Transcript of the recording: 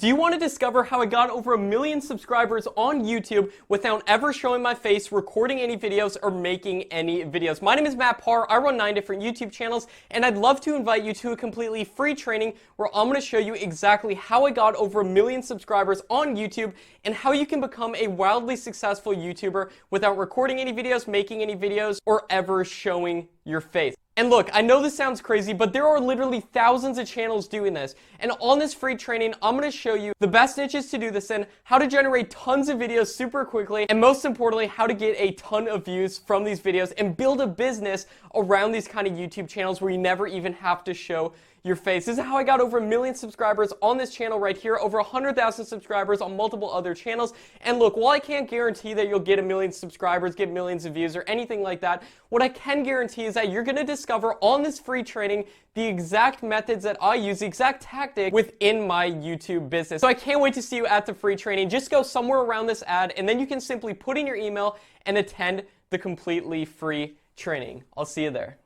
Do you want to discover how I got over 1 million subscribers on YouTube without ever showing my face, recording any videos, or making any videos? My name is Matt Parr. I run 9 different YouTube channels, and I'd love to invite you to a completely free training where I'm going to show you exactly how I got over 1 million subscribers on YouTube and how you can become a wildly successful YouTuber without recording any videos, making any videos, or ever showing your face. And look, I know this sounds crazy, but there are literally thousands of channels doing this. And on this free training, I'm going to show you the best niches to do this in, how to generate tons of videos super quickly, and most importantly, how to get a ton of views from these videos and build a business around these kind of YouTube channels where you never even have to show your face. This is how I got over 1 million subscribers on this channel right here, over 100,000 subscribers on multiple other channels. And look, while I can't guarantee that you'll get 1 million subscribers, get millions of views, or anything like that, what I can guarantee is that you're going to discover on this free training the exact methods that I use, the exact tactic within my YouTube business. So I can't wait to see you at the free training. Just go somewhere around this ad, and then you can simply put in your email and attend the completely free training. I'll see you there.